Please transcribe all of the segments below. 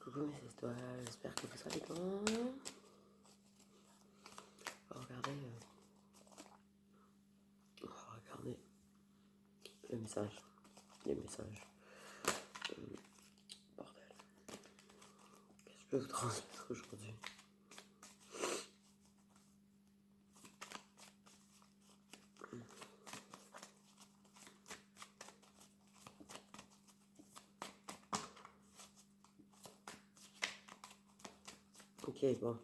Coucou mes étoiles, j'espère que vous allez bien. On va regarder, les messages. Bordel. Qu'est-ce que je peux vous transmettre aujourd'hui? Ok, bon.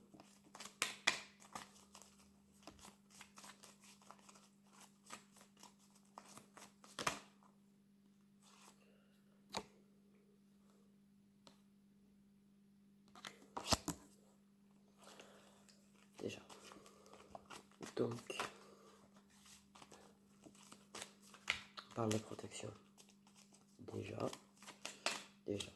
Déjà. Donc, on parle de protection. Déjà. Ok.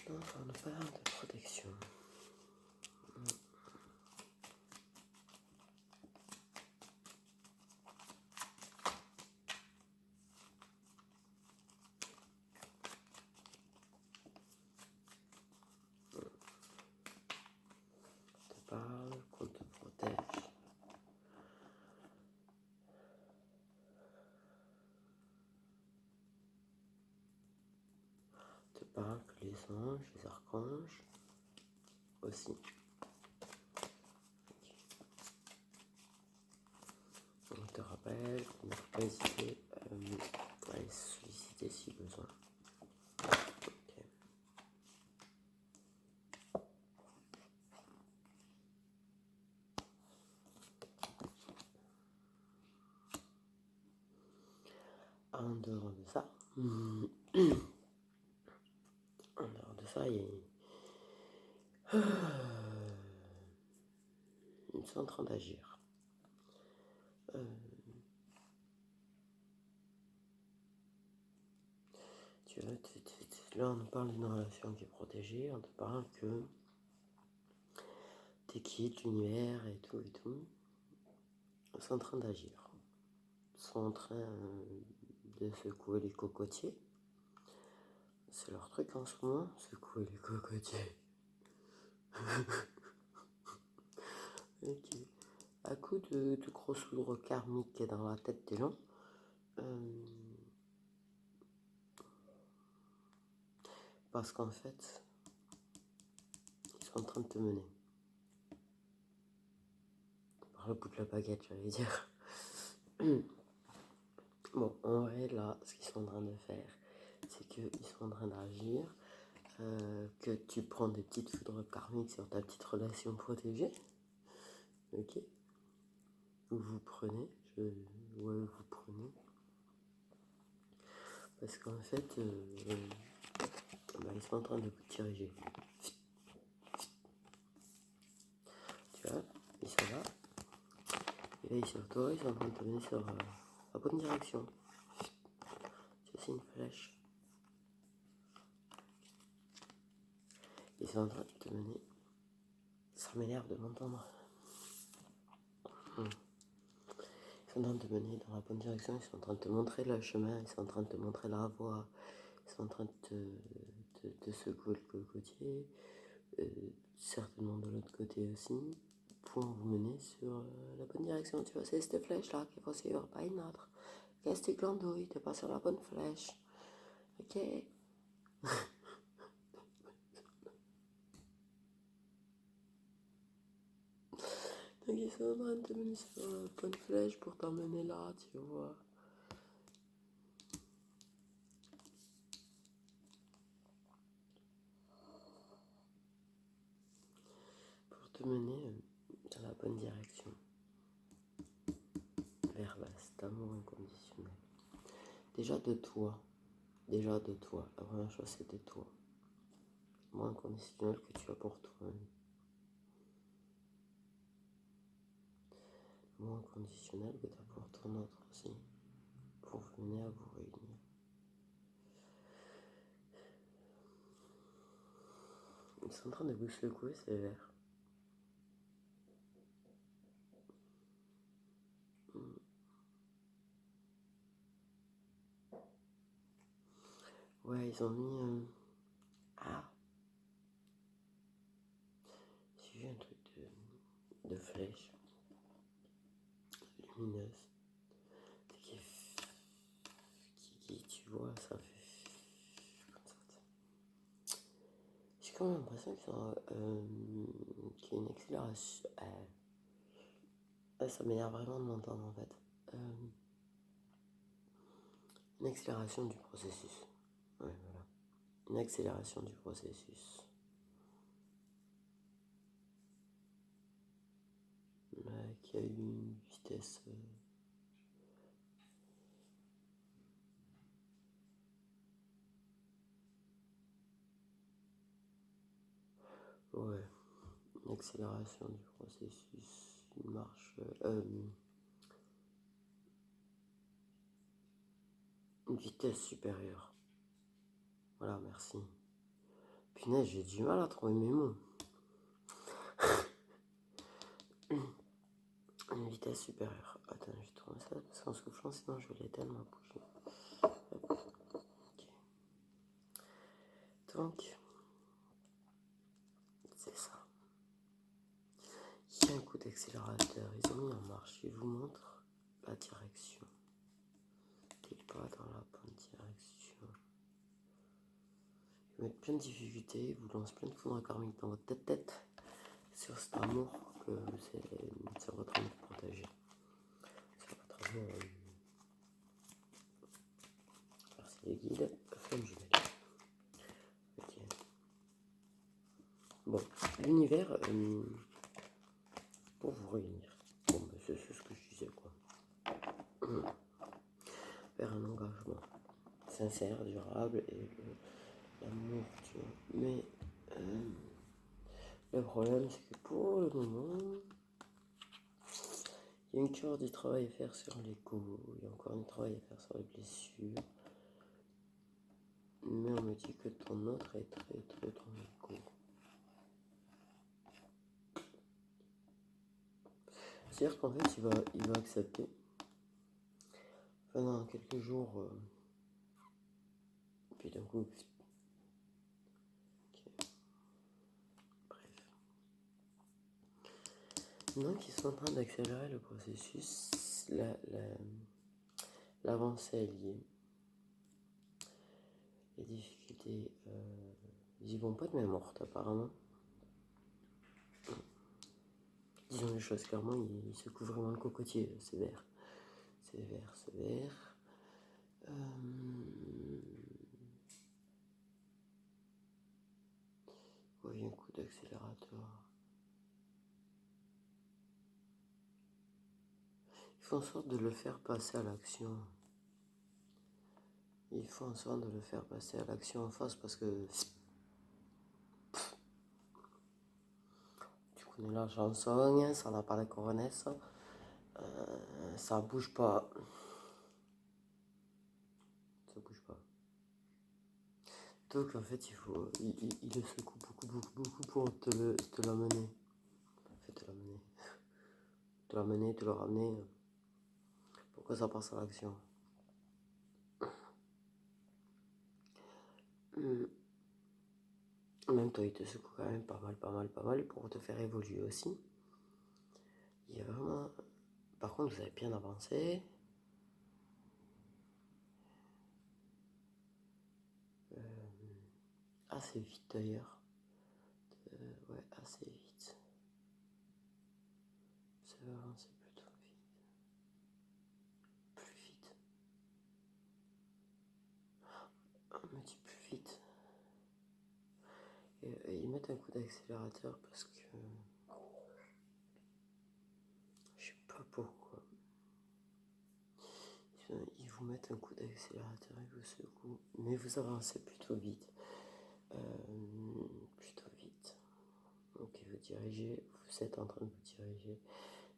Donc, on parle de protection. On te parle qu'on te protège. On te parle que les anges, les archanges aussi. On te rappelle qu'on ne peut pas hésiter à les solliciter si besoin. Okay. En dehors de ça, ils sont en train d'agir. Là, on nous parle d'une relation qui est protégée, on te parle que t'es quitte l'univers et tout. Ils sont en train d'agir. Ils sont en train de secouer les cocotiers. C'est leur truc en ce moment, secouer les cocotiers. Ok. À coup de gros soudre karmique dans la tête des gens, parce qu'en fait, ils sont en train de te mener. Par le bout de la baguette, j'allais dire. Bon, en vrai, là, ce qu'ils sont en train de faire, c'est qu'ils sont en train d'agir, que tu prends des petites foudres karmiques sur ta petite relation protégée. Ok. Vous prenez. Parce qu'en fait, ils sont en train de vous diriger. Tu vois, ils sont là. Et là, ils sont sur toi, ils sont en train de te mener sur la bonne direction. C'est aussi une flèche. Ils sont en train de te mener. Ça m'énerve de m'entendre. Ils sont en train de te mener dans la bonne direction, ils sont en train de te montrer le chemin, ils sont en train de te montrer la voie, ils sont en train de te secouer le cocotier, certainement de l'autre côté aussi, pour vous mener sur la bonne direction. Tu vois, c'est cette flèche-là qu'il faut suivre, pas une autre. Qu'est-ce que tu glandouilles, t'es pas sur la bonne flèche. Ok. Donc ils sont en train de te mener sur la bonne flèche pour t'emmener là, tu vois. Pour te mener dans la bonne direction. Vers cet amour inconditionnel. Déjà de toi. La première chose, c'est de toi. L'amour inconditionnel que tu as pour toi-même. L'amour inconditionnel que tu as pour ton autre aussi. Pour vous mener à vous réunir. Ils sont en train de vous secouer sévère. Ouais, ils ont mis... Ah, j'ai vu un truc de flèche lumineuse. Qui, tu vois, ça fait... Comme ça. J'ai quand même l'impression qu'il y a une accélération. Ça m'énerve vraiment de m'entendre en fait. Une accélération du processus. Ouais, voilà. Une accélération du processus. Qui a eu une vitesse. Ouais, une accélération du processus. Une marche. Une vitesse supérieure. Voilà, merci. Punaise, j'ai du mal à trouver mes mots. Une vitesse supérieure. Attends, je vais trouver ça parce qu'en soufflant, sinon je vais l'éteindre ma bouche. Ok. Donc, c'est ça. Il y a un coup d'accélérateur. Ils ont mis en marche. Je vous montre la direction. T'es pas dans la bonne direction. Ils mettent plein de difficultés. Ils vous lancent plein de foudres karmiques dans votre tête. Sur cet amour que c'est votre amour partagé. Sur votre amour. Merci les guides. Flamme jumelle. Ok. Bon, l'univers, pour vous réunir. Bon, ben c'est ce que je disais, quoi. Vers un engagement sincère, durable et l'amour, tu vois. Mais le problème, c'est que pour le moment, il y a encore du travail à faire sur l'ego, il y a encore du travail à faire sur les blessures. Mais on me dit que ton autre est très ton ego. C'est-à-dire qu'en fait, il va accepter. Pendant quelques jours, puis d'un coup, okay. Bref. Donc, ils sont en train d'accélérer le processus. L'avancée est liée. Les difficultés, ils y vont pas de main morte, apparemment. Disons les choses clairement, ils secouent vraiment le cocotier, sévère. Sévère. Oui, un coup d'accélérateur. Ils font en sorte de le faire passer à l'action. Il faut en sorte de le faire passer à l'action en face parce que tu connais la chanson, ça n'a pas la coronesse, ça bouge pas. Ça bouge pas. Donc en fait il le secoue beaucoup pour te l'amener. En fait te l'amener, te le ramener. Pour que ça passe à l'action. Même toi, il te secoue quand même pas mal pour te faire évoluer aussi. Il y a vraiment... Par contre, vous avez bien avancé. Assez vite d'ailleurs. Ouais, assez vite. Vous avez avancé plutôt vite. Plus vite. On me dit plus vite. Et ils mettent un coup d'accélérateur parce que... Je sais pas pourquoi. Ils vous mettent un coup d'accélérateur, ils vous secouent. Mais vous avancez plutôt vite. Donc vous êtes en train de vous diriger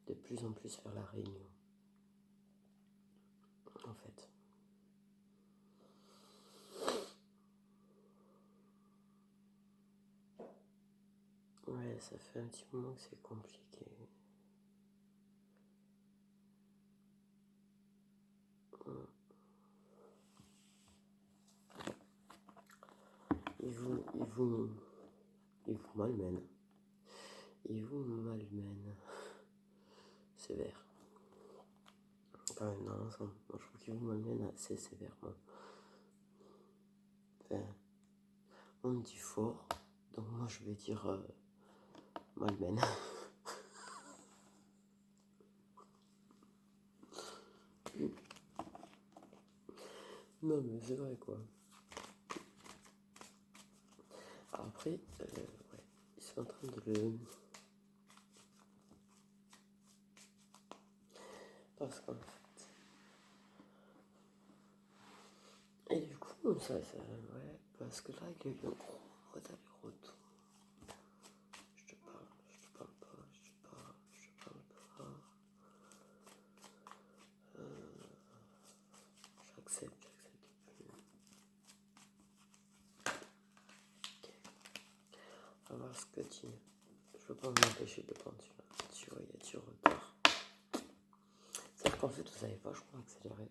de plus en plus vers la réunion. En fait. ça fait un petit moment que c'est compliqué. Il vous malmène. Il vous malmène. Sévère. Quand même, dans l'ensemble. Moi, je trouve qu'il vous malmène assez sévèrement. Enfin, on me dit fort, donc moi je vais dire malmène. Non, mais c'est vrai quoi. Après, ouais, ils sont en train de le. Parce qu'en fait. Et du coup, ça, ouais, parce que là, il y a eu un gros mode aller-retour. Je te parle pas, je te parle pas. J'accepte plus. Ok. On va voir ce que tu. Je peux pas m'empêcher de prendre celui-là. Tu vois, il y a du retard. C'est-à-dire qu'en fait, vous avez vachement accéléré.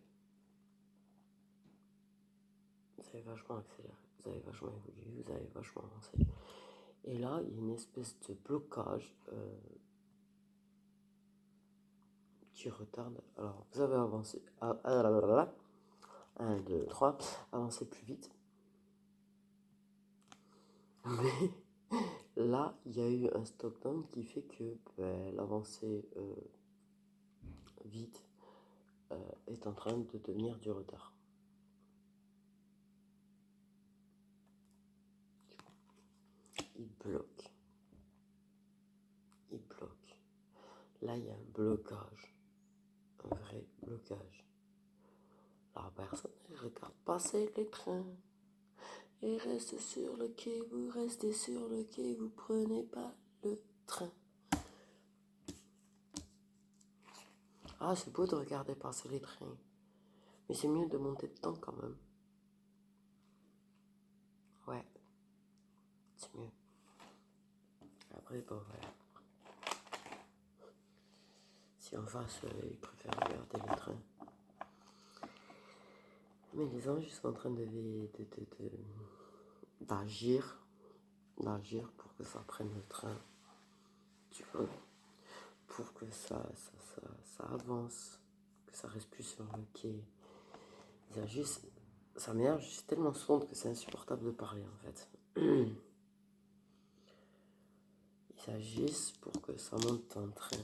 Vous avez vachement accéléré. Vous avez vachement évolué. Vous avez vachement avancé. Et là, il y a une espèce de blocage qui retarde. Alors, vous avez avancé. 1, 2, 3. Avancez plus vite. Mais là, il y a eu un stop down qui fait que l'avancée vite est en train de devenir du retard. Il bloque. Là, il y a un blocage. Un vrai blocage. La personne regarde passer les trains. Et reste sur le quai, vous restez sur le quai, vous prenez pas le train. Ah, c'est beau de regarder passer les trains. Mais c'est mieux de monter dedans quand même. Ouais. C'est mieux. Après, bon, voilà. Si en face, ils préfèrent regarder les trains. Mais les anges sont en train d'agir pour que ça prenne le train. Tu vois, pour que ça avance, que ça reste plus sur le quai. Ils agissent. Ça m'énerve, je suis tellement sourde que c'est insupportable de parler en fait. Ils agissent pour que ça monte en train.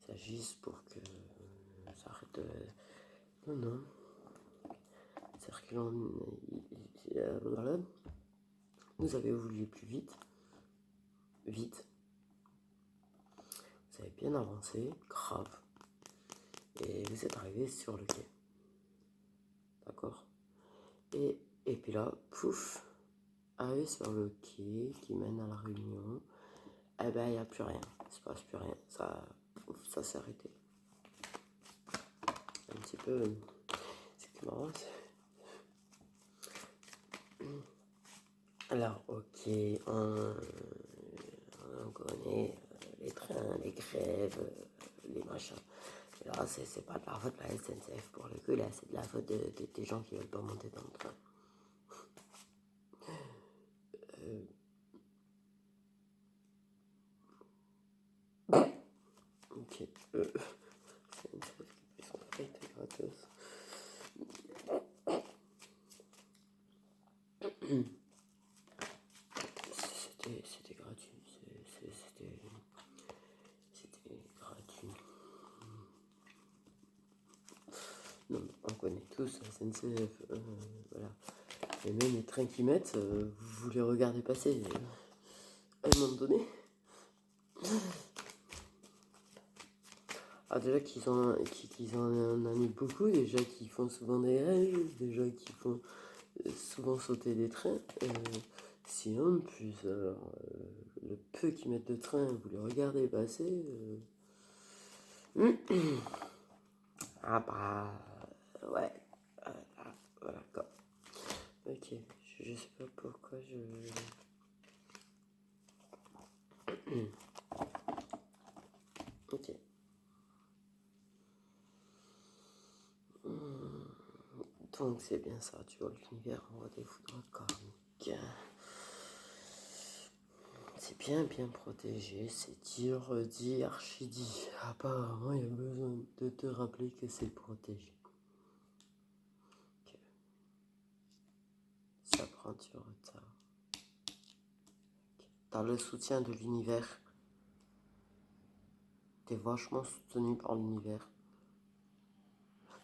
Ils agissent pour que ça arrête de. Non. C'est-à-dire que vous avez voulu plus vite. Vous avez bien avancé, grave. Et vous êtes arrivé sur le quai. D'accord. Et puis là, pouf, arrivé sur le quai qui mène à la réunion, eh ben il n'y a plus rien. Il ne se passe plus rien. Ça s'est arrêté. Un petit peu. C'est marrant. Alors, ok, on connaît les trains, les grèves, les machins. Et là, c'est pas de la faute de la SNCF pour le coup, là, c'est de la faute des gens qui veulent pas monter dans le train. Ok, SNCF qui sont pas été gratos. C'était gratuit, c'était gratuit. Non, on connaît tous la SNCF, voilà. Et même les trains qui mettent, vous les regardez passer à un moment donné. Ah, déjà qu'ils en annulent beaucoup, déjà qu'ils font souvent des grèves, déjà qu'ils font souvent sauter des trains. Si en plus, le peu qu'ils mettent de train, vous les regardez passer. Ah bah, Ouais. Voilà, d'accord. Ok, je sais pas pourquoi je... Ok. Donc c'est bien ça, tu vois, l'univers envoie des foudres karmiques. C'est bien protégé, c'est dit, archi dit. Apparemment, il y a besoin de te rappeler que c'est protégé. Okay. Ça prend du retard. Okay. T'as le soutien de l'univers. T'es vachement soutenu par l'univers.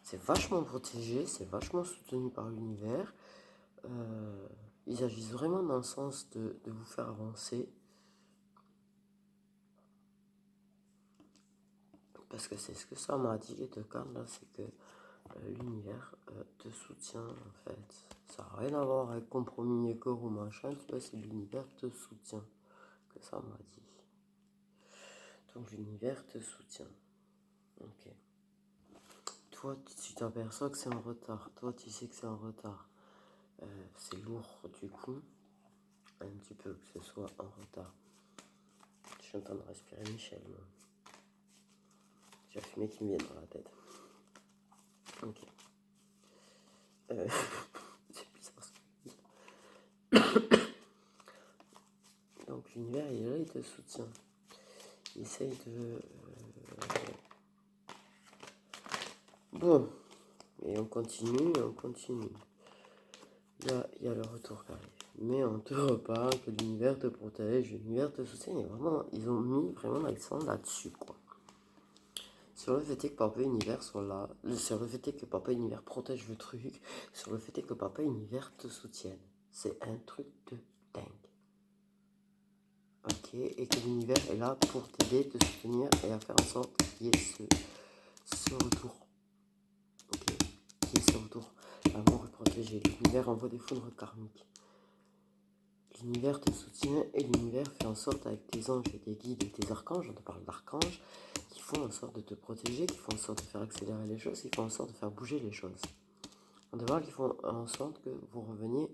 C'est vachement protégé, c'est vachement soutenu par l'univers. Ils agissent vraiment dans le sens de vous faire avancer. Parce que c'est ce que ça m'a dit les deux cartes là, c'est que l'univers te soutient en fait. Ça n'a rien à voir avec compromis écor ou machin, tu vois, c'est l'univers te soutient que ça m'a dit. Donc l'univers te soutient. Ok. Toi, tu t'aperçois que c'est en retard. Toi, tu sais que c'est en retard. C'est lourd du coup, un petit peu que ce soit en retard. Je suis en train de respirer Michel. Moi. J'ai fumé qui me vient dans la tête. Ok. C'est bizarre ce que je dis. Donc l'univers il est là, il te soutient. Il essaye de... Bon. Et on continue, on continue. Là, il y a le retour qui arrive. Mais on te reparle que l'univers te protège, l'univers te soutient. Et vraiment, ils ont mis vraiment l'accent là-dessus, quoi. Sur le fait que Papa Univers sont là, sur le fait que Papa Univers protège le truc, sur le fait que Papa Univers te soutienne. C'est un truc de dingue. Ok, et que l'univers est là pour t'aider, te soutenir et à faire en sorte qu'il y ait ce retour. Ok, qu'il y ait ce retour. L'amour est protégé. L'univers envoie des foudres karmiques. L'univers te soutient et l'univers fait en sorte avec tes anges et tes guides et tes archanges, on te parle d'archanges, qui font en sorte de te protéger, qui font en sorte de faire accélérer les choses, qui font en sorte de faire bouger les choses. On te parle qu'ils font en sorte que vous reveniez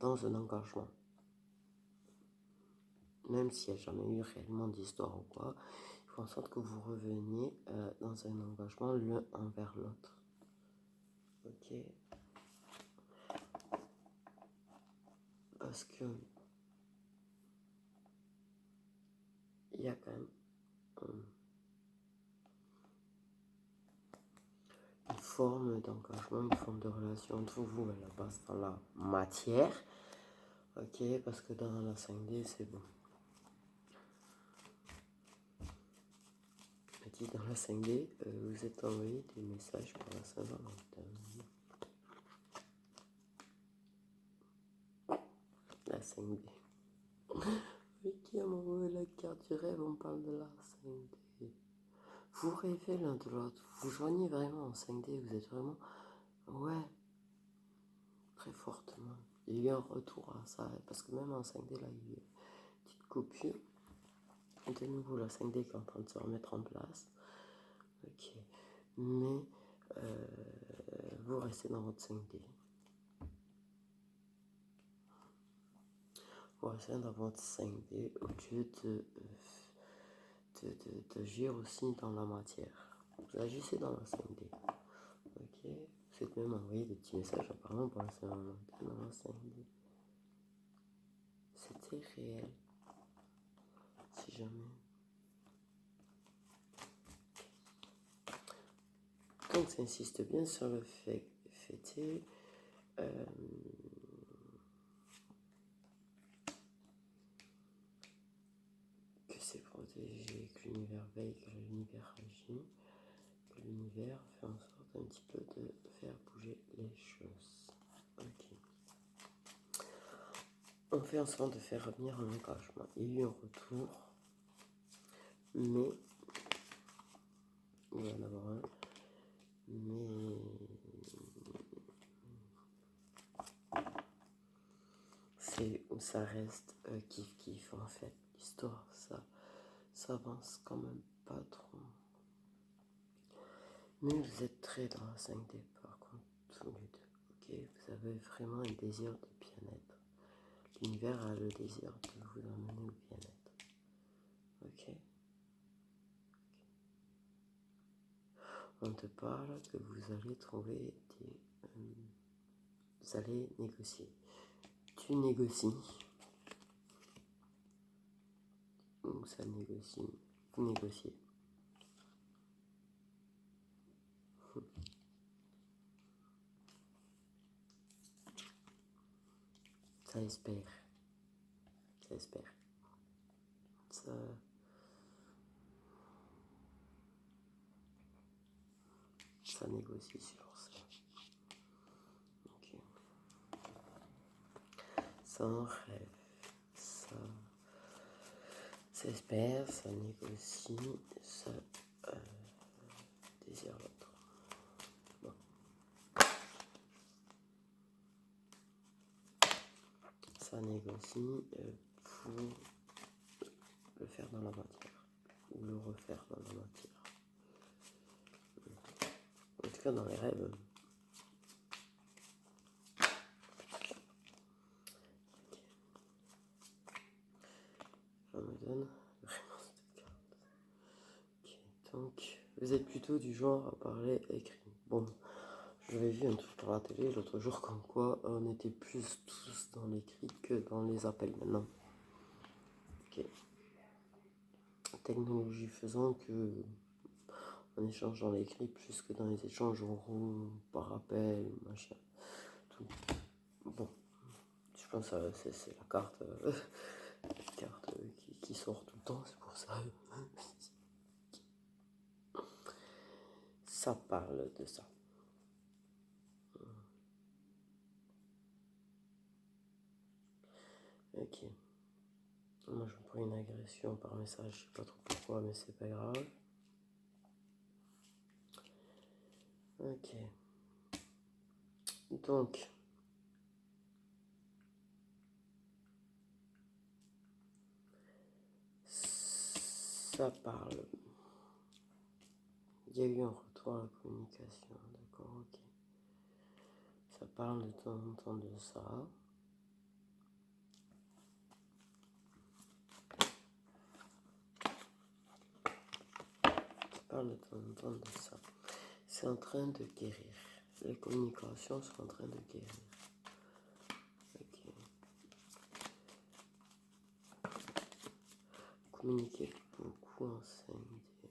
dans un engagement. Même s'il n'y a jamais eu réellement d'histoire ou quoi, il faut en sorte que vous reveniez dans un engagement l'un envers l'autre. Ok. Parce que il y a quand même une forme d'engagement, une forme de relation entre vous à la base dans la matière. Ok, parce que dans la 5D, c'est bon. Je dis dans la 5D, vous êtes envoyé des messages pour la Saint-Valentin. La 5D. Mais qui a m'envoyé la carte du rêve, on parle de la 5D. Vous rêvez l'un de l'autre, vous joignez vraiment en 5D, vous êtes vraiment... Ouais, très fortement. Il y a eu un retour à ça, parce que même en 5D, là, il y a eu une petite coupure. Et de nouveau, la 5D qui est en train de se remettre en place. Ok. Mais vous restez dans votre 5D. Vous restez dans votre 5D au lieu d'agir aussi dans la matière. Vous agissez dans la 5D. Ok. Vous êtes même envoyé des petits messages apparemment pour la Saint-Valentin dans la 5D. C'était réel. Si jamais. Donc ça insiste bien sur le fait fêter que c'est protégé, que l'univers veille, que l'univers agit, que l'univers fait en sorte un petit peu de faire bouger les choses. Ok. On fait en sorte de faire revenir un engagement. Il y a eu un retour, mais il va y en avoir un, mais c'est où ça reste kiff en fait. L'histoire, ça avance quand même pas trop. Mais vous êtes très dans la 5D par contre, tous les deux. Ok, vous avez vraiment un désir de bien-être. L'univers a le désir de vous amener au bien-être. Ok. On te parle que vous allez trouver des... vous allez négocier. Tu négocies. Ou ça négocie. Vous négociez. Ça espère. Ça espère. Ça négocie sur ça. Ok. Ça en rêve. Ça espère, ça négocie, ça désire l'autre. Bon. Ça négocie pour le faire dans la matière. Ou le refaire dans la matière. En tout cas dans les rêves. Ça me donne vraiment cette carte. Ok, donc vous êtes plutôt du genre à parler écrit. Bon, j'avais vu un truc à la télé l'autre jour comme quoi on était plus tous dans l'écrit que dans les appels maintenant. Ok. Technologie faisant que on échange dans l'écrit plus que dans les échanges oraux, par appel, machin, tout. Bon, je pense que c'est la carte, qui sort tout le temps, c'est pour ça. Ça parle de ça. Ok. Moi je prends une agression par message, je sais pas trop pourquoi, mais c'est pas grave. Ok. Donc. Ça parle. Il y a eu un retour à la communication, d'accord, ok. Ça parle de temps en temps de ça. Parle de temps en temps de ça. C'est en train de guérir. Les communications sont en train de guérir. Ok. Communiquer beaucoup en 5D.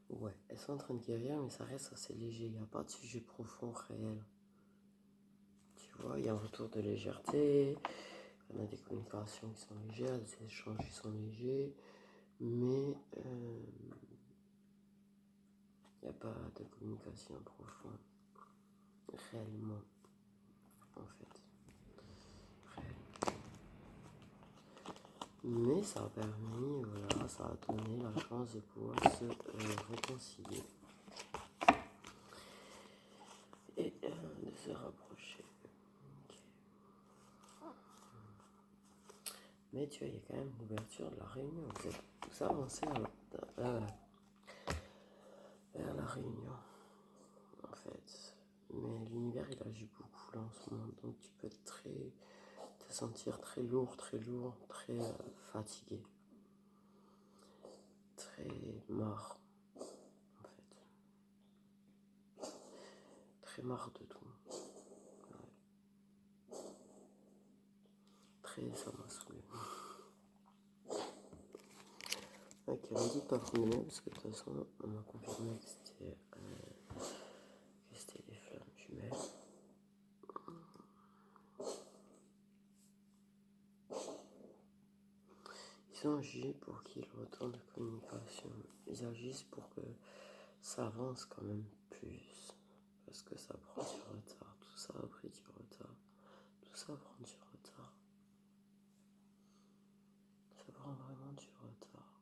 Ouais, elles sont en train de guérir, mais ça reste assez léger. Il n'y a pas de sujet profond réel. Tu vois, il y a un retour de légèreté. On a des communications qui sont légères, des échanges qui sont légers. Mais il n'y a pas de communication profonde. Réellement. En fait. Mais ça a permis, voilà, ça a donné la chance de pouvoir se réconcilier et de se rapprocher. Okay. Mais tu vois, il y a quand même l'ouverture de la réunion. Vous êtes tous avancés vers la réunion, en fait. Mais l'univers, il agit beaucoup là en ce moment. Donc tu peux te sentir très lourd, très fatigué. Très marre, en fait. Très marre de tout. Ouais. Ça m'a saoulé. Ok, on dit de pas prendre le parce que de toute façon, on m'a confirmé que c'était des flammes jumelles. Ils ont agi pour qu'il y ait le retour de communication. Ils agissent pour que ça avance quand même plus. Parce que ça prend du retard. Tout ça a pris du retard. Tout ça prend du retard. Ça prend vraiment du retard.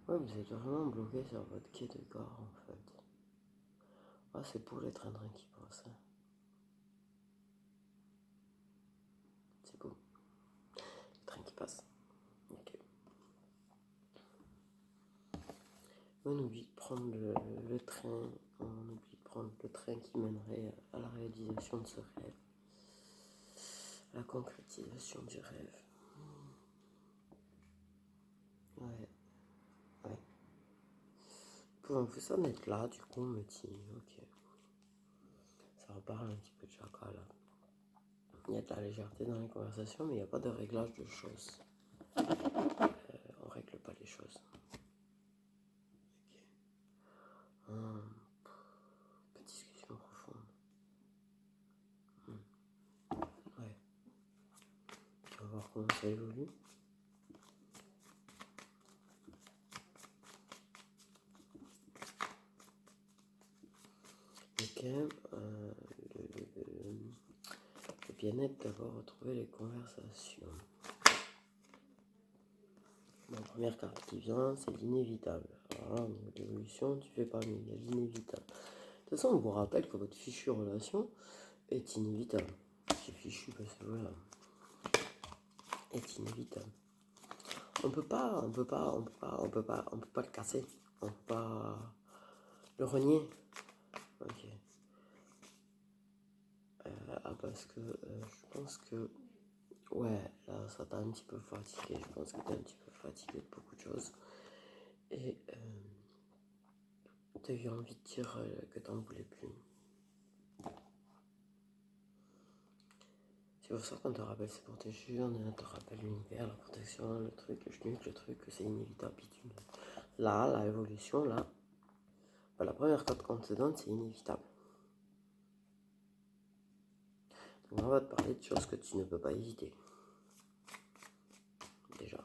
Ouais, vous êtes vraiment bloqué sur votre quai de gare en fait. Ah, c'est pour les trains qui passent. Hein. C'est beau. Les trains qui passent. Ok. On oublie de prendre le train, on oublie de prendre le train qui mènerait à la réalisation de ce rêve, à la concrétisation du rêve. Ouais, ouais. Vous en êtes là, du coup, on me dit, ok. Ça reparle un petit peu de chakra là. Il y a de la légèreté dans les conversations, mais il n'y a pas de réglage de choses. On règle pas les choses. Ok. Discussion profonde. Ouais. On va voir comment ça évolue. Ok. Le bien-être d'avoir retrouvé les conversations. La première carte qui vient, c'est l'inévitable. Alors là, au niveau de l'évolution, tu fais pas mieux, il y a l'inévitable. De toute façon, on vous rappelle que votre fichue relation est inévitable. C'est fichu parce que voilà, est inévitable. On peut pas le casser. On peut pas le renier. Ok. Parce que je pense que ouais, là ça t'a un petit peu fatigué. Je pense que t'es un petit peu fatigué de beaucoup de choses. Et t'as eu envie de dire que t'en voulais plus. C'est pour ça qu'on te rappelle, c'est protégé, on te rappelle l'univers, la protection, le truc, le truc, c'est inévitable. Là, la évolution, là, la première carte qu'on te donne, c'est inévitable. Donc on va te parler de choses que tu ne peux pas éviter. Déjà.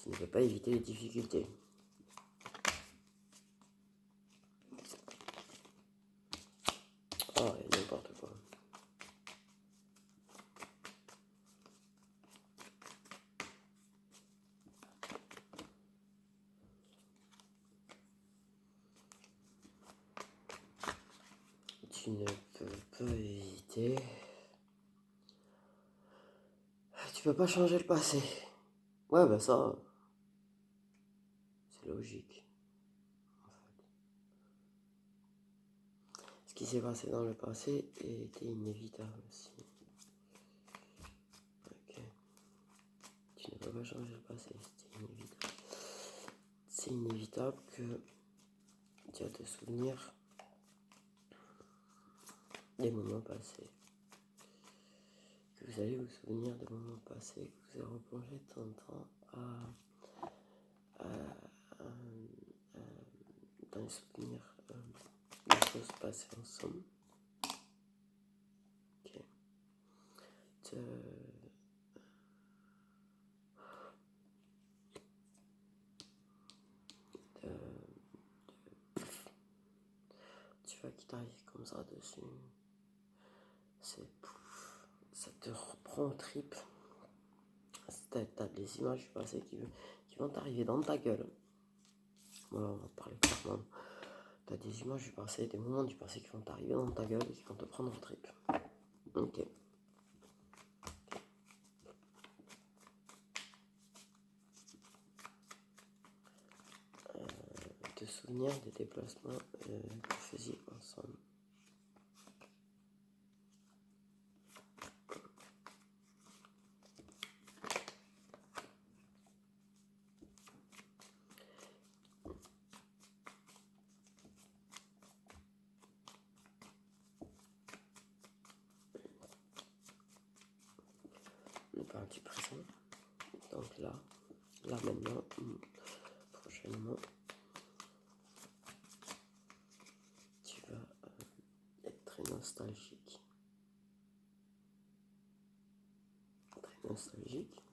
Tu ne peux pas éviter les difficultés. Oh, et n'importe quoi. Tu ne peux pas éviter. Tu peux pas changer le passé. Ouais, bah ça, c'est logique. En fait. Ce qui s'est passé dans le passé était inévitable aussi. Ok. Tu ne peux pas changer le passé, c'était inévitable. C'est inévitable que tu vas te souvenir des moments passés. Que vous allez vous souvenir des moments passés, que vous allez replonger de temps en temps dans les souvenirs des choses passées ensemble. Ok. Tu vois qui t'arrive comme ça dessus. Ça te reprend au trip. T'as des images du passé qui vont t'arriver dans ta gueule. Voilà, on va parler clairement. T'as des images du passé, des moments du passé qui vont t'arriver dans ta gueule et qui vont te prendre au trip. Ok. Te souvenir des déplacements que vous faisiez ensemble. Le temps du présent. Donc là maintenant, prochainement, tu vas être très nostalgique. Très nostalgique.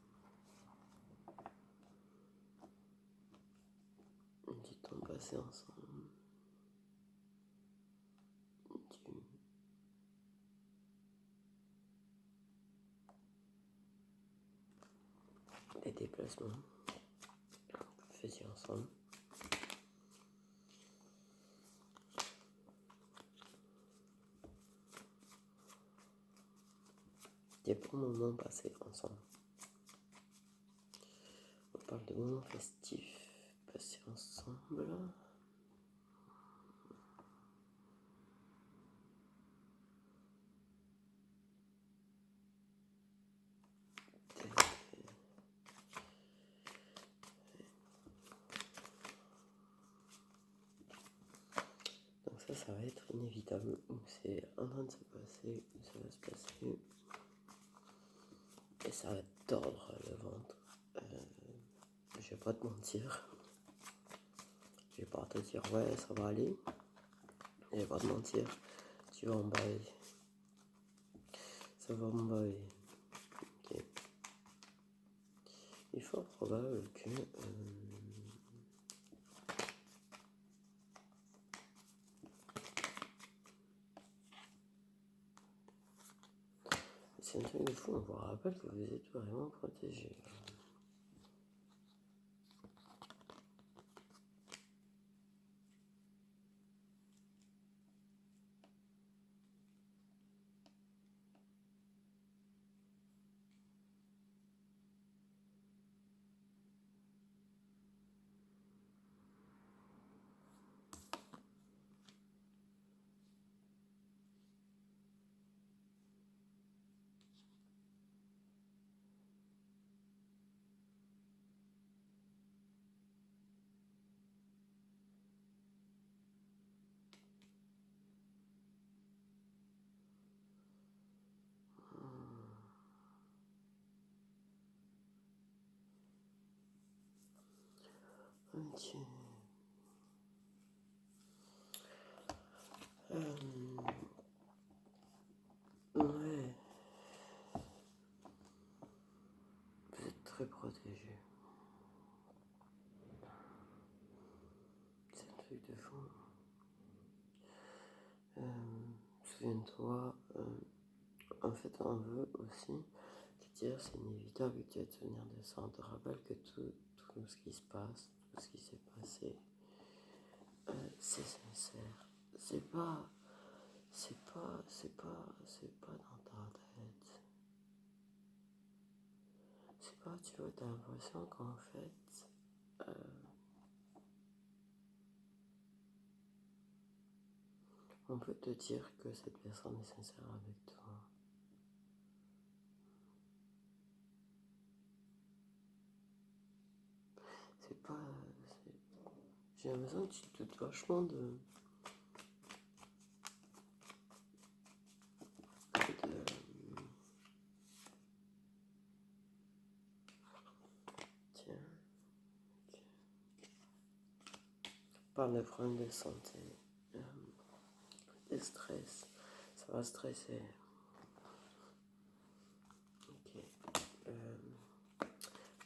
Du temps passé ensemble. Des déplacements que vous faisiez ensemble. des bons moments passés ensemble. On parle de moments festifs passés ensemble. Donc ça va être inévitable, ou c'est en train de se passer, ou ça va se passer, et ça va tordre le ventre. Je vais pas te mentir, je vais pas te dire ouais ça va aller, je vais pas te mentir, tu vas en bailler, ça va en bailler. Okay. Il est fort probable que c'est un truc de fou, on vous rappelle que vous êtes vraiment protégé. Ok. Ouais. Vous êtes très protégé. C'est un truc de fou. Souviens-toi, en fait, on veut aussi te dire c'est inévitable que tu vas te souvenir de ça. On te rappelle que tout ce qui se passe, tout ce qui s'est passé, c'est sincère. C'est pas dans ta tête. C'est pas, tu vois, t'as l'impression qu'en fait, on peut te dire que cette personne est sincère avec toi. C'est pas... J'ai l'impression que tu te doutes vachement de tiens, ok. Parle de problèmes de santé, de stress, ça va stresser. Ok.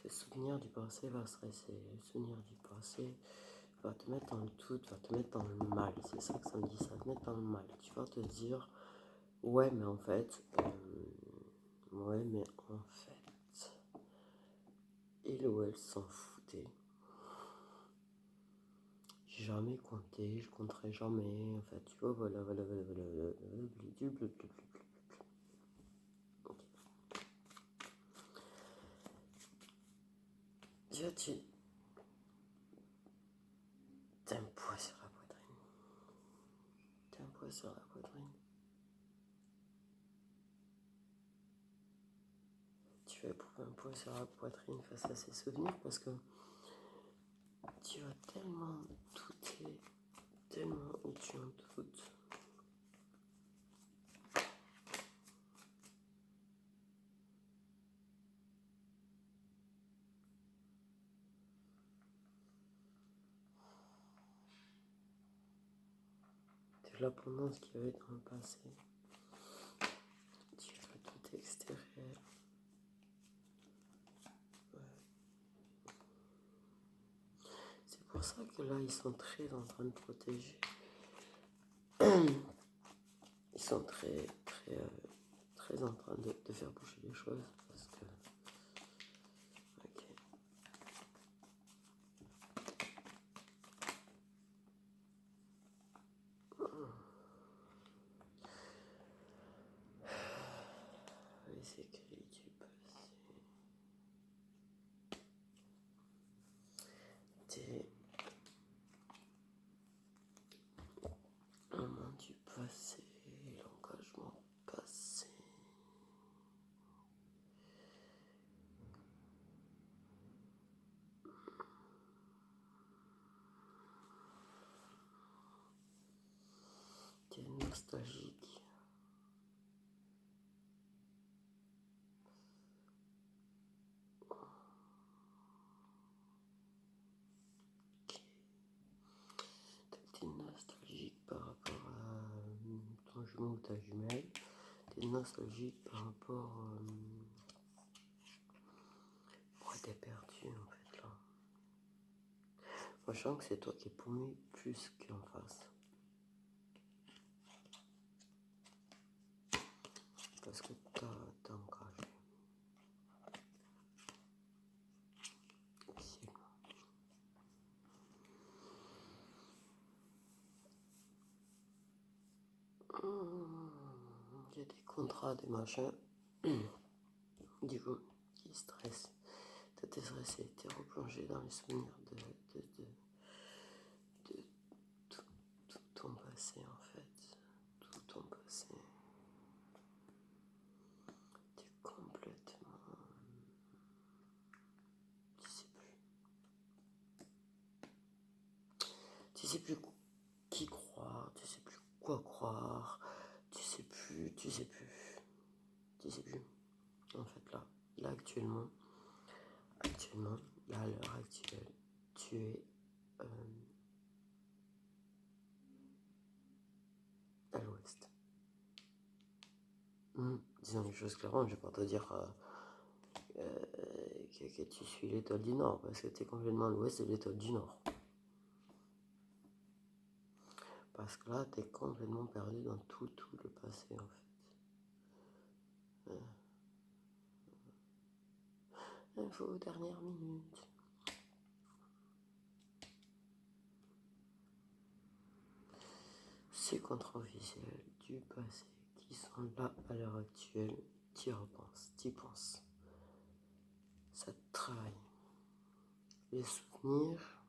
Le souvenir du passé va stresser. Le souvenir du passé va te mettre dans le doute, va te mettre dans le mal. C'est ça que ça me dit, ça va te mettre dans le mal. Tu vas te dire, ouais, mais en fait, il ou elle s'en foutait. J'ai jamais compté, je compterai jamais. En fait, tu vois, voilà. Okay. Tu t'as un poids sur la poitrine. T'as un poids sur la poitrine. Tu vas éprouver un poids sur la poitrine face à ces souvenirs parce que tu vas tellement douter, tellement où tu en doutes. De l'abondance qu'il y avait dans le passé. Tu vas tout extérieur. Ouais. C'est pour ça que là, ils sont très en train de protéger. Ils sont très en train de faire bouger les choses parce que... Ok. Oui. les écrits du passé. Des moments du passé, l'engagement passé. T'es nostalgique. T'es nostalgique par rapport à ton jumeau ou ta jumelle. T'es nostalgique par rapport pourquoi t'es perdu en fait là. Moi je sens que c'est toi qui es paumé plus qu'en face. Parce que t'as engagé. Il y a des contrats, des machins. Du coup, qui stressent. T'étais stressé, t'es replongé dans les souvenirs de tout ton passé en fait. Tout ton passé. T'es complètement. Tu sais plus. Tu sais plus qui croire, tu sais plus quoi croire, tu sais plus. En fait là actuellement, là à l'heure actuelle, tu es à l'ouest. Disons les choses clairement, je vais pas te dire que tu suis l'étoile du Nord, parce que tu es complètement à l'ouest de l'étoile du Nord. Parce que là, tu es complètement perdu dans tout le passé, en fait. Info dernière minute. Ces contrôles visuels du passé qui sont là à l'heure actuelle, tu y repenses, tu y penses. Ça te travaille. Les souvenirs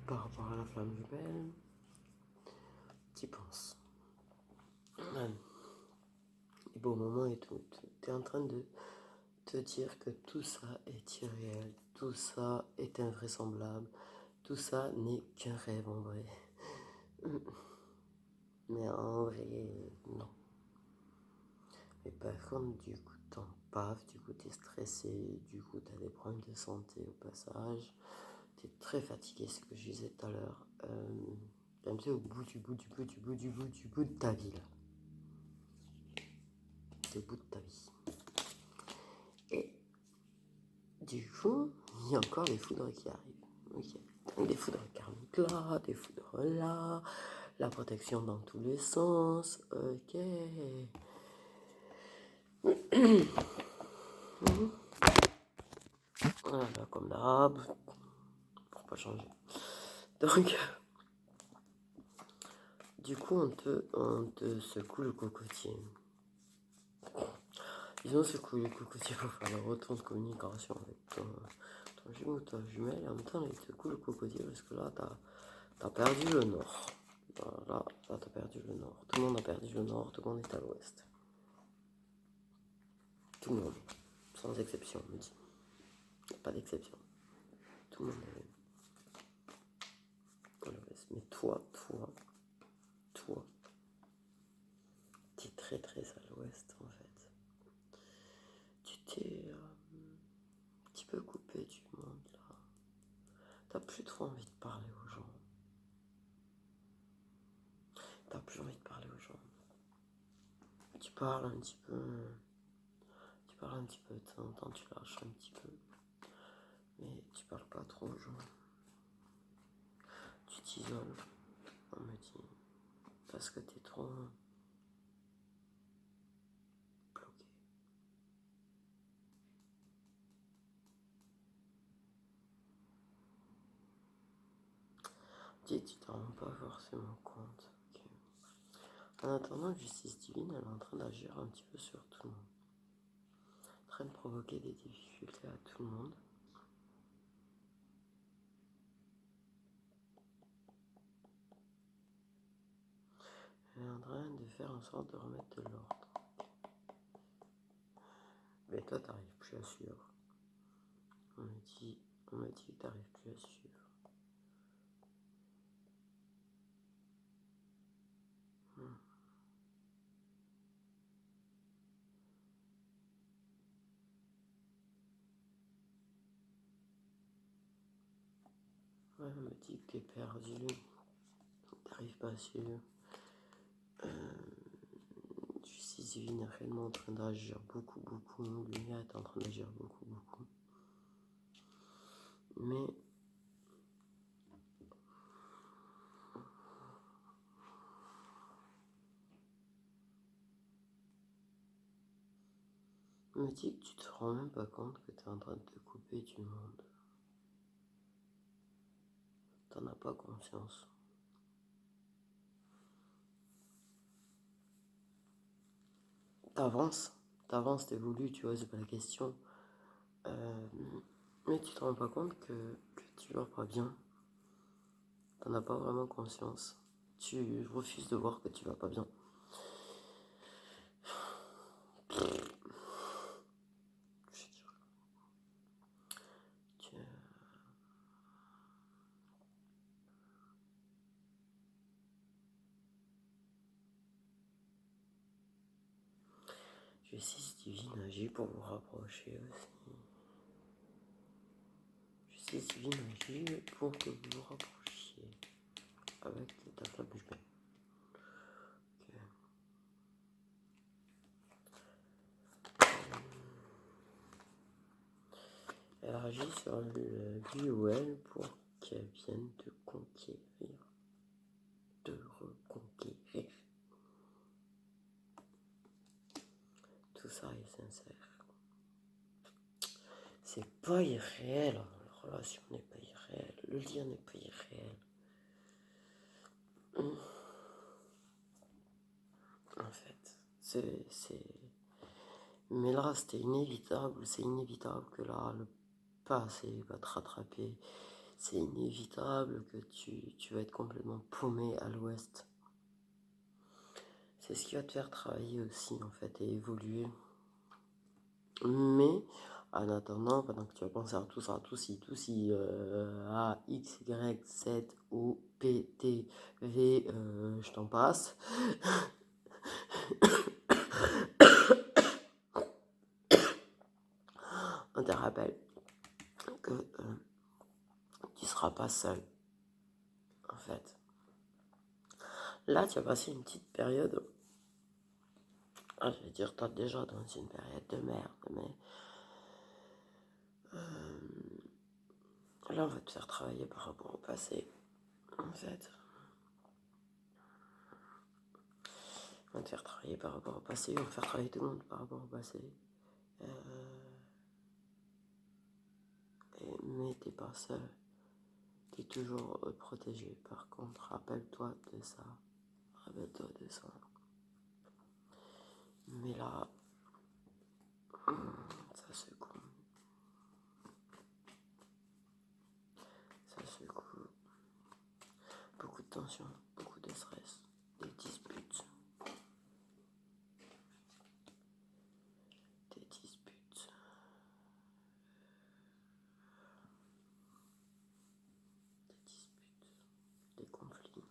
par rapport à la flamme jumelle, tu y penses. Les beaux moments et tout. Tu es en train de te dire que tout ça est irréel, tout ça est invraisemblable, tout ça n'est qu'un rêve en vrai. Mais en vrai, non. Mais par contre, du coup, t'en paf, du coup, t'es stressé, du coup, t'as des problèmes de santé au passage, t'es très fatigué, ce que je disais tout à l'heure. T'es un peu au bout de ta vie, là. T'es au bout de ta vie. Et du coup, il y a encore les foudres qui arrivent. Ok. Donc, des foudres karmiques là, des foudres là, la protection dans tous les sens. Ok. Voilà, comme d'hab. Pour pas changer. Donc, du coup, on te secoue le cocotier. Ils ont secoué le cocotier pour faire le retour de communication avec ton jumeau ou ta jumelle. Et en même temps, ils te secouent le cocotier parce que là, t'as perdu le nord. Là, t'as perdu le nord. Tout le monde a perdu le nord, tout le monde est à l'ouest. Tout le monde, sans exception, on me dit. Pas d'exception. Tout le monde est à l'ouest. Mais toi, t'es très à l'ouest en fait. Tu t'es un petit peu coupé du monde là. T'as plus trop envie de parler aux gens. T'as plus envie de parler aux gens. Tu parles un petit peu. Tu parles un petit peu de temps en temps, tu lâches un petit peu. Mais tu parles pas trop aux gens. Tu t'isoles, on me dit. Parce que t'es trop bloqué. Tu t'en rends pas forcément compte. Okay. En attendant, justice divine, elle est en train d'agir un petit peu sur tout le monde. En train de provoquer des difficultés à tout le monde. Elle est en train de faire en sorte de remettre de l'ordre. Mais toi, t'arrives plus à suivre. On me dit que t'arrives plus à suivre. Ouais, on me dit que t'es perdu. T'arrives pas à suivre. Justice divine est réellement en train d'agir beaucoup. Lumière est en train d'agir beaucoup. Mais on me dit que tu te rends même pas compte que t'es en train de te couper du monde. T'en as pas conscience. T'avances, t'évolues, tu vois, c'est pas la question. Mais tu te rends pas compte que tu vas pas bien. T'en as pas vraiment conscience. Tu refuses de voir que tu vas pas bien. Je veux dire, tu- Justice divine agit pour vous rapprocher aussi. Justice divine agit pour que vous vous rapprochiez avec ta flamme jumelle. Okay. Elle agit sur lui ou elle pour qu'elle vienne te conquérir, te reconquérir. Tout ça est sincère. C'est pas irréel, la relation n'est pas irréelle, le lien n'est pas irréel. En fait, mais là, c'est inévitable que là, le passé va te rattraper. C'est inévitable que tu vas être complètement paumé à l'ouest. C'est ce qui va te faire travailler aussi, en fait, et évoluer. Mais, en attendant, pendant que tu vas penser à tout ça, A, X, Y, Z, O, P, T, V, je t'en passe. On te rappelle que tu ne seras pas seul, en fait. Là, tu as passé une petite période, je vais dire, toi déjà dans une période de merde, mais là, on va te faire travailler par rapport au passé, en fait. On va te faire travailler par rapport au passé, on va faire travailler tout le monde par rapport au passé. Mais t'es pas seul, t'es toujours protégé. Par contre, rappelle-toi de ça. Mais là, ça secoue. Beaucoup de tension, beaucoup de stress, des disputes. Des conflits.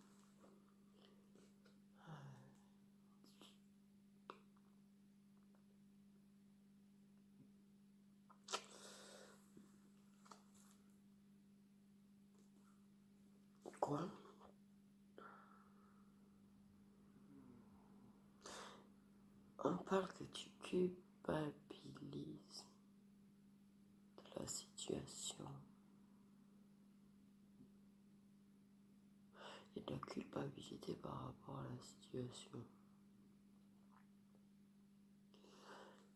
Quoi? On parle que tu culpabilises de la situation. Il y a de la culpabilité par rapport à la situation.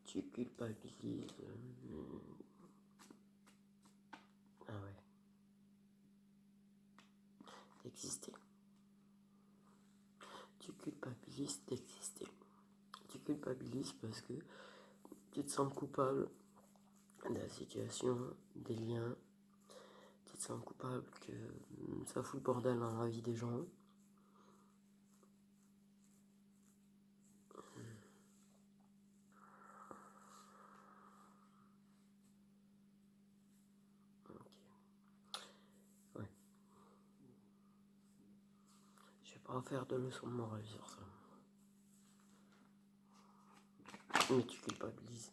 Tu culpabilises. Ah ouais. D'exister. Tu culpabilises culpabilises d'exister. Tu culpabilises parce que tu te sens coupable de la situation, des liens. Tu te sens coupable que ça fout le bordel dans la vie des gens. Ouais. Je vais pas faire de leçon de morale sur ça. Mais tu culpabilises.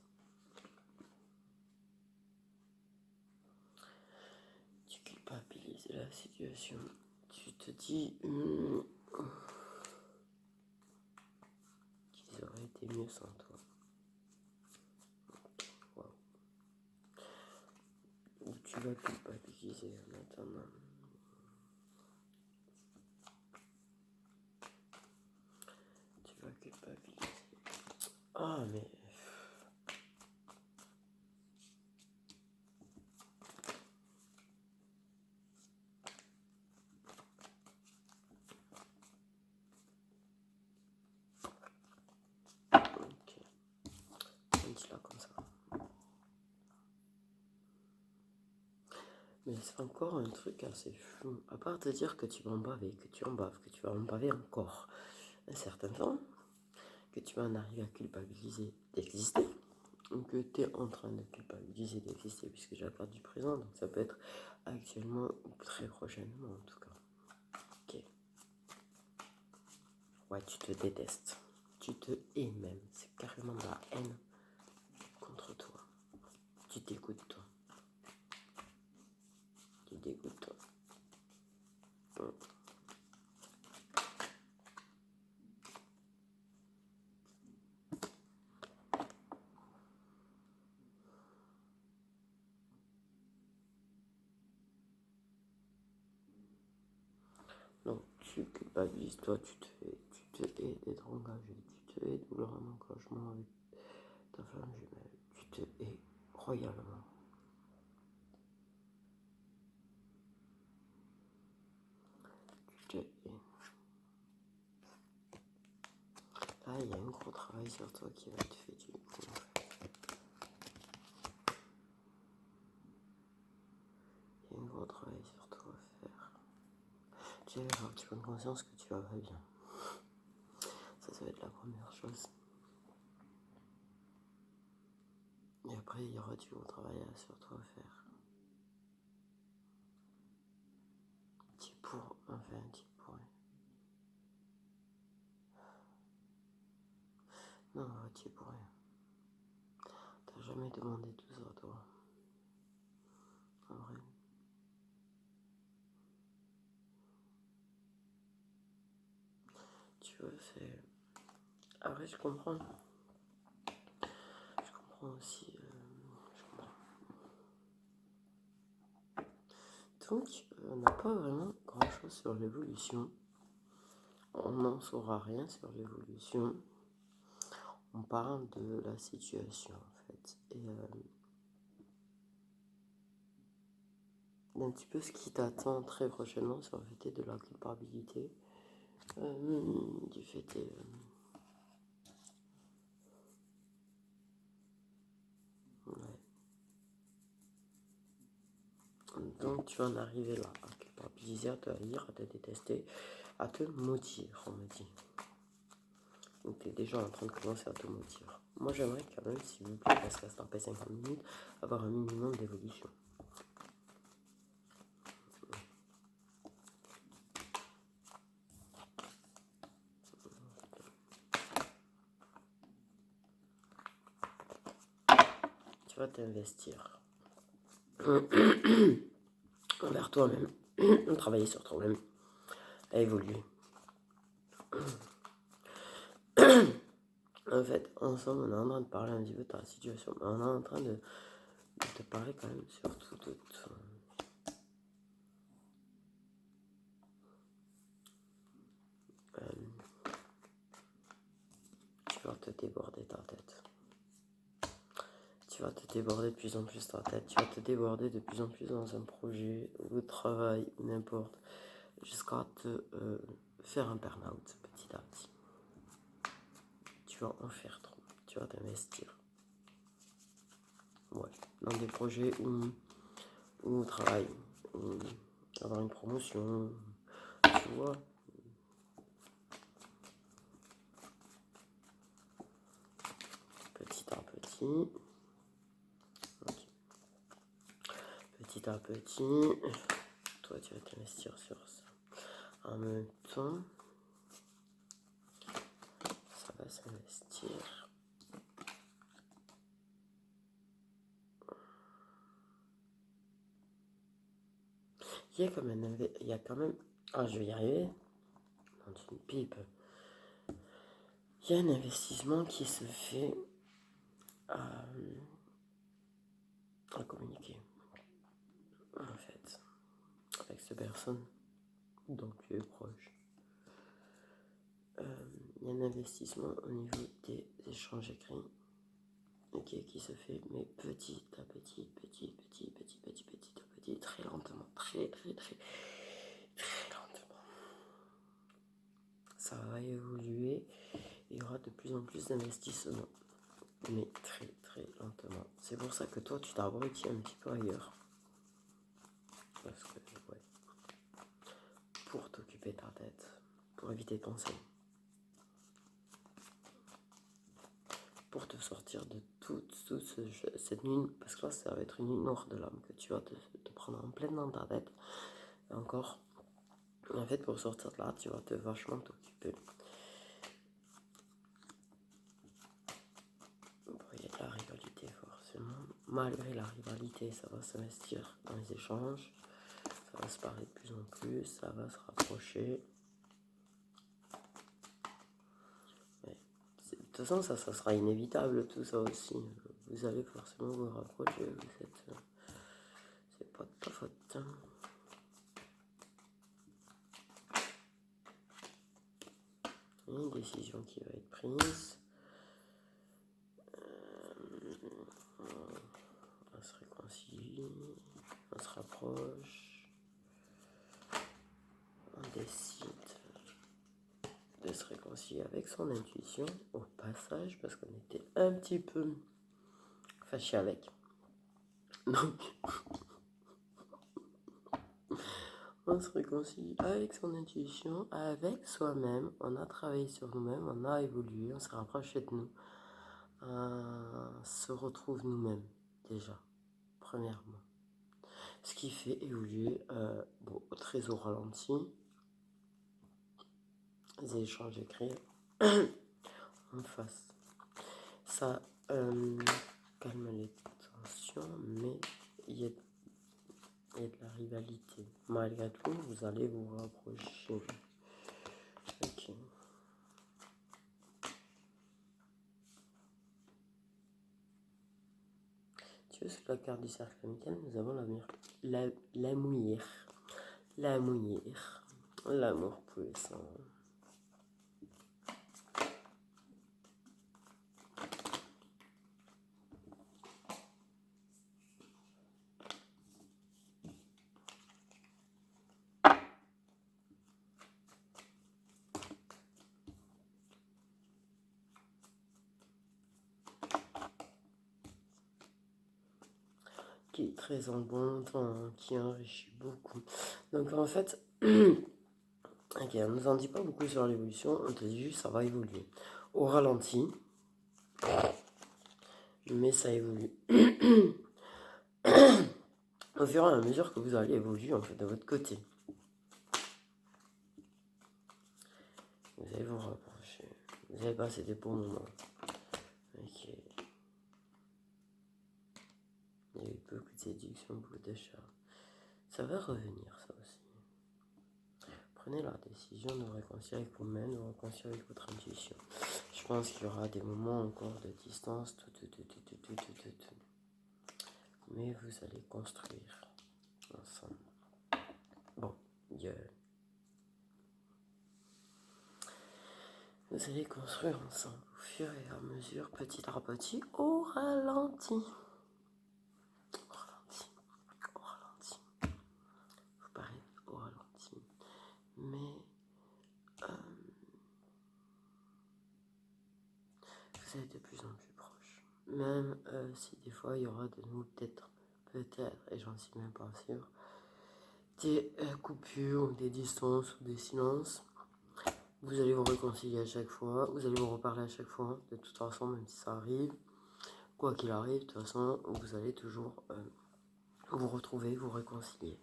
Tu culpabilises la situation. Tu te dis qu'ils auraient été mieux sans toi. Wow. Ou tu vas culpabiliser en attendant. Tu vas culpabiliser. Ah mais... Ok. Là comme ça. Mais c'est encore un truc assez fou. À part te dire que tu vas en baver, que tu en baves, que tu vas en baver encore un certain temps, que tu vas en arriver à culpabiliser d'exister, ou que tu es en train de culpabiliser d'exister, puisque j'ai la carte du présent, donc ça peut être actuellement ou très prochainement en tout cas. Ok. Ouais, tu te détestes. Tu te hais même. C'est carrément de la haine contre toi. Tu t'écoutes toi. Tu t'écoutes toi. Donc tu culpabilises toi, tu te hais d'être engagé, tu te hais de vouloir un engagement avec ta femme jumelle, tu te hais royalement. Tu te hais. Là, il y a un gros travail sur toi qui va être fait du coup. Il y a un gros travail sur toi à faire. Tu verras, tu prends conscience que tu vas pas bien. Ça va être la première chose. Et après, il y aura du gros travail sur toi à faire. Tu pourrais. Non, tu pourrais. T'as jamais demandé tout ça, toi. En vrai. Tu vois, c'est... Après, je comprends. Je comprends aussi... Je comprends. Donc, on n'a pas vraiment grand-chose sur l'évolution. On n'en saura rien sur l'évolution. On parle de la situation, en fait. Et un petit peu ce qui t'attend très prochainement sur le fait de la culpabilité. Du fait ouais. Donc tu vas en arriver là, à culpabiliser, à te haïr, à te détester, à te maudire, on me dit. Donc tu es déjà en train de commencer à te maudire. Moi j'aimerais quand même, s'il vous plaît, parce que ça fait 50 minutes, avoir un minimum d'évolution. Tu vas t'investir envers toi-même, travailler sur toi-même, à évoluer. En fait, ensemble, on est en train de parler un petit peu de ta situation, mais on est en train de te parler quand même surtout de tu vas te déborder ta tête. Tu vas te déborder de plus en plus ta tête. Tu vas te déborder de plus en plus dans un projet ou de travail ou n'importe, jusqu'à te faire un burn-out petit à petit. tu vas en faire trop. Tu vas t'investir. Ouais, dans des projets ou au travail, ou avoir une promotion, tu vois. Petit à petit. Okay. Petit à petit. Toi, tu vas t'investir sur ça. En même temps, ça va s'investir. Il y a quand même. Ah, je vais y arriver. Dans une pipe. Il y a un investissement qui se fait à communiquer. En fait, avec cette personne dont tu es proche. Il y a un investissement au niveau des échanges écrits. Okay, qui se fait, mais petit à petit, très lentement, très lentement. Ça va évoluer, il y aura de plus en plus d'investissements, mais très lentement. C'est pour ça que toi, tu t'abrutis un petit peu ailleurs. Parce que, ouais, pour t'occuper ta tête, pour éviter de penser. Pour te sortir de toute cette nuit, parce que là ça va être une nuit noire de l'âme que tu vas te prendre en pleine dans ta tête. Et encore, en fait, pour sortir de là, tu vas te vachement t'occuper. Bon, il y a de la rivalité forcément. Malgré la rivalité, ça va s'investir dans les échanges, ça va se parler de plus en plus, ça va se rapprocher. De toute façon, ça sera inévitable, tout ça aussi. Vous allez forcément vous rapprocher, c'est pas de ta faute. Une décision qui va être prise. On se réconcilie, on se rapproche, on décide de se réconcilier avec son intuition au passage parce qu'on était un petit peu fâché avec. Donc, on se réconcilie avec son intuition, avec soi-même, on a travaillé sur nous-mêmes, on a évolué, on s'est rapproché de nous, on se retrouve nous-mêmes déjà, premièrement. Ce qui fait évoluer très au ralenti, les échanges écrits en face. Ça calme les tensions, mais il y a de la rivalité. Malgré tout, vous allez vous rapprocher. Ok. Tu vois, sur la carte du cercle amical, nous avons l'amour. L'amour puissant. Qui est très en bon temps, qui enrichit beaucoup. Donc en fait, ok, on ne nous en dit pas beaucoup sur l'évolution, on te dit juste ça va évoluer. Au ralenti, mais ça évolue. Au fur et à mesure que vous allez évoluer en fait de votre côté. Vous allez vous rapprocher. Vous allez passer des bons moments. Ok. Il y a eu beaucoup de séduction, beaucoup de chat. Ça va revenir, ça aussi. Prenez la décision de vous réconcilier avec vous-même, de vous réconcilier avec votre intuition. Je pense qu'il y aura des moments encore de distance, tout. Mais vous allez construire ensemble. Bon, vous allez construire ensemble au fur et à mesure, petit à petit, au ralenti. Vous parlez au ralenti. Mais vous êtes de plus en plus proches. Même si des fois il y aura de nouveau peut-être, et j'en suis même pas sûre, des coupures, ou des distances, ou des silences. Vous allez vous réconcilier à chaque fois, vous allez vous reparler à chaque fois, de toute façon, même si ça arrive. Quoi qu'il arrive, de toute façon, vous allez toujours vous retrouver, vous réconcilier.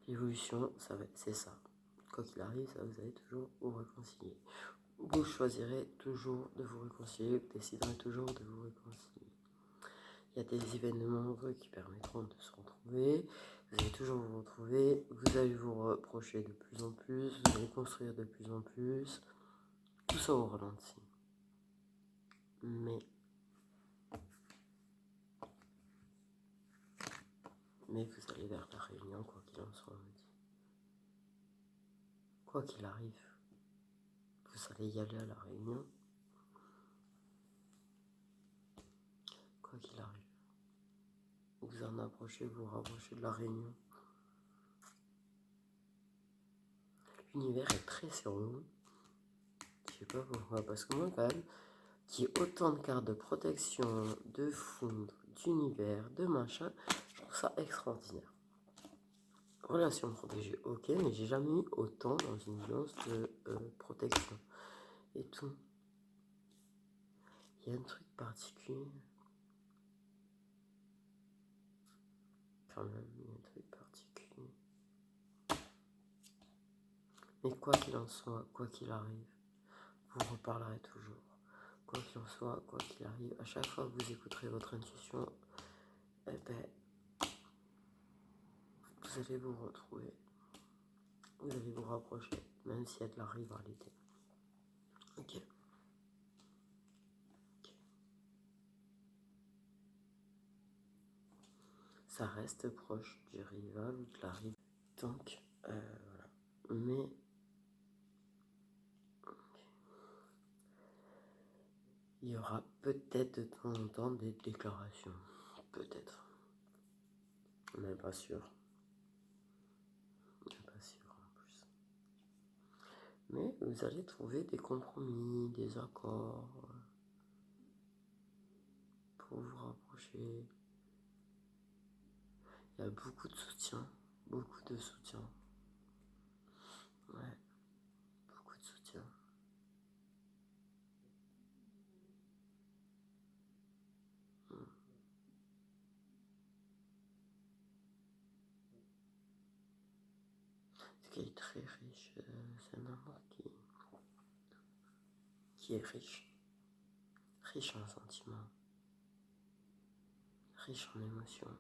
L'évolution, c'est ça. Quoi qu'il arrive, ça, vous allez toujours vous réconcilier. Vous choisirez toujours de vous réconcilier, vous déciderez toujours de vous réconcilier. Il y a des événements heureux qui permettront de se retrouver. Vous allez toujours vous retrouver. Vous allez vous reprocher de plus en plus. Vous allez construire de plus en plus. Tout ça au ralenti. Mais vous allez vers la réunion, quoi qu'il en soit, on me dit. Quoi qu'il arrive, vous allez y aller à la réunion. Quoi qu'il arrive. Vous en approchez, vous rapprochez de la réunion. L'univers est très sur vous. Je sais pas pourquoi, parce que moi quand même, qu'il y ait autant de cartes de protection, de foudre, d'univers, de machin, je trouve ça extraordinaire. Relation protégée, ok, mais j'ai jamais eu autant dans une lance de protection. Et tout. Il y a un truc particulier. Quand même, il y a un truc particulier. Mais quoi qu'il en soit, quoi qu'il arrive, vous reparlerez toujours. Quoi qu'il en soit, quoi qu'il arrive, à chaque fois que vous écouterez votre intuition, eh ben, vous allez vous retrouver. Vous allez vous rapprocher, même s'il y a de la rivalité. Ok. Ça reste proche du rival ou de la rivalité. Donc, voilà. Mais il y aura peut-être de temps en temps des déclarations. Peut-être. Mais pas sûr. Pas sûr en plus. Mais vous allez trouver des compromis, des accords pour vous rapprocher. Il y a beaucoup de soutien. Beaucoup de soutien. Ouais. Beaucoup de soutien. Ce qui est très riche, c'est un amour qui est riche. Riche en sentiments. Riche en émotions.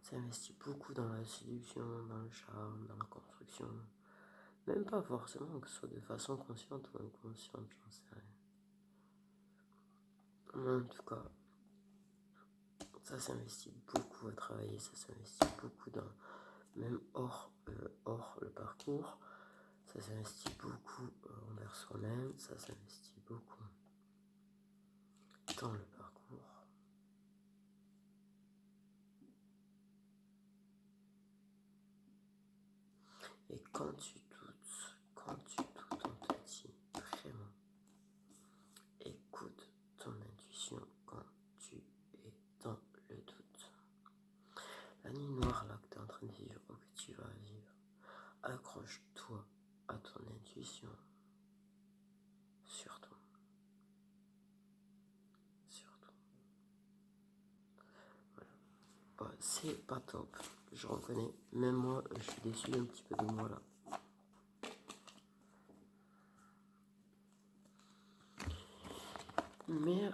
S'investit beaucoup dans la séduction, dans le charme, dans la construction. Même pas forcément que ce soit de façon consciente ou inconsciente, j'en sais rien. Mais en tout cas, ça s'investit beaucoup à travailler, ça s'investit beaucoup dans, même hors le parcours, ça s'investit beaucoup envers soi-même, ça s'investit beaucoup dans le parcours. Et quand tu doutes, on te dit vraiment, écoute ton intuition quand tu es dans le doute. La nuit noire là que tu es en train de vivre ou que tu vas vivre, accroche-toi à ton intuition. Surtout. Voilà. Bah, c'est pas top. Je reconnais. Même moi, je suis déçu un petit peu de moi là. Mais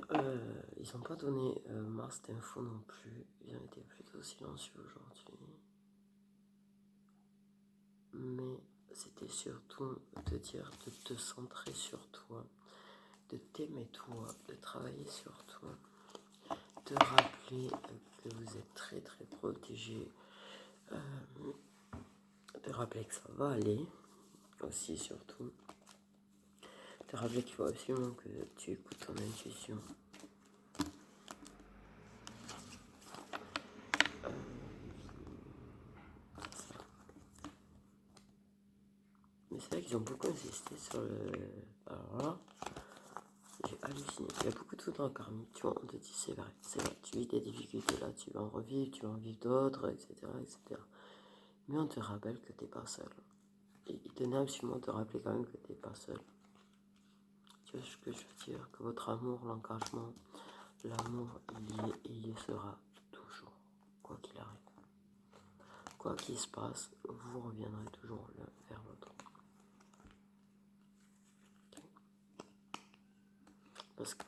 ils n'ont pas donné Mars d'infos non plus. Ils ont été plutôt silencieux aujourd'hui. Mais c'était surtout de dire de te centrer sur toi, de t'aimer toi, de travailler sur toi, de rappeler que vous êtes très très protégé, de rappeler que ça va aller, aussi surtout, de rappeler qu'il faut absolument que tu écoutes ton intuition. Mais c'est vrai qu'ils ont beaucoup insisté sur le... Alors là, j'ai halluciné. Il y a beaucoup de trucs dans le karmique, tu vois, on te dit c'est vrai, tu vis des difficultés là, tu vas en revivre, tu vas en vivre d'autres, etc., etc. Mais on te rappelle que t'es pas seul. Et il tenait absolument à te rappeler quand même que t'es pas seul. Tu vois ce que je veux dire? Que votre amour, l'engagement, l'amour, il y sera toujours, quoi qu'il arrive. Quoi qu'il se passe, vous reviendrez toujours l'un vers l'autre. Parce que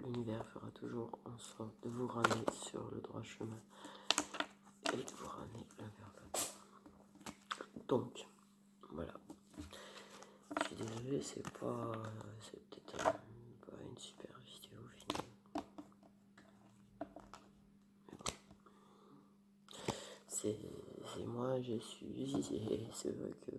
l'univers fera toujours en sorte de vous ramener sur le droit chemin et de vous ramener l'un vers l'autre. Donc, voilà. Je suis désolé, c'est peut-être pas une super vidéo finale. C'est moi, je suis, et c'est vrai que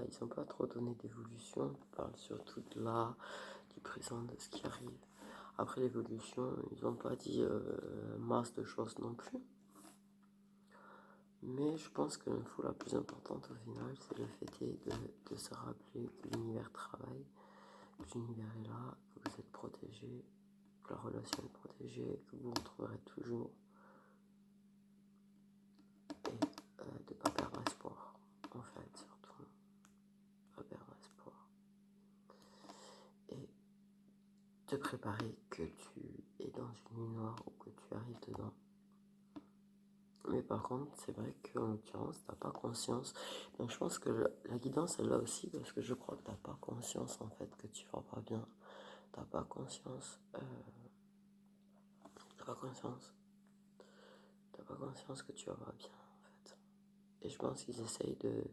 ils sont pas trop donné d'évolution. Ils parlent surtout de là, du présent, de ce qui arrive. Après l'évolution, ils n'ont pas dit masse de choses non plus. Mais je pense que l'info la plus importante au final, c'est le fait de se rappeler que l'univers travaille, que l'univers est là, que vous êtes protégé, que la relation est protégée, que vous vous retrouverez toujours. Et de ne pas perdre espoir, en fait, surtout. Pas perdre espoir. Et te préparer que tu es dans une nuit noire ou que tu arrives dedans. Mais par contre, c'est vrai qu'en l'occurrence, t'as pas conscience. Donc je pense que la guidance est là aussi parce que je crois que t'as pas conscience en fait que tu vas pas bien. T'as pas conscience. T'as pas conscience. T'as pas conscience que tu vas pas bien en fait. Et je pense qu'ils essayent de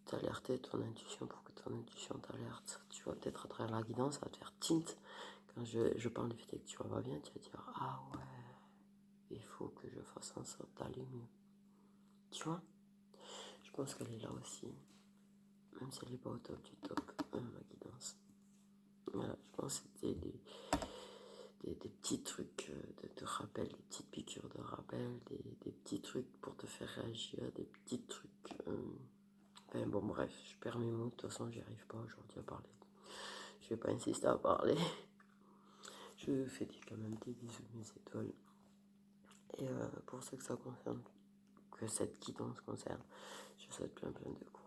t'alerter ton intuition pour que ton intuition t'alerte. Tu vois, peut-être à travers la guidance, ça va te faire tint. Quand je parle du fait que tu vas pas bien, tu vas dire ah ouais, il faut que je fasse en sorte d'aller mieux. Tu vois? Je pense qu'elle est là aussi. Même si elle n'est pas au top du top, ma guidance. Voilà, je pense que c'était des petits trucs de rappel, des petites piqûres de rappel, des petits trucs pour te faire réagir, des petits trucs. Enfin bon, bref, je perds mes mots, de toute façon, j'y arrive pas aujourd'hui à parler. Je vais pas insister à parler. Je fais quand même des bisous de mes étoiles. Et pour ceux que ça concerne, que cette guidance concerne, je souhaite plein de coups.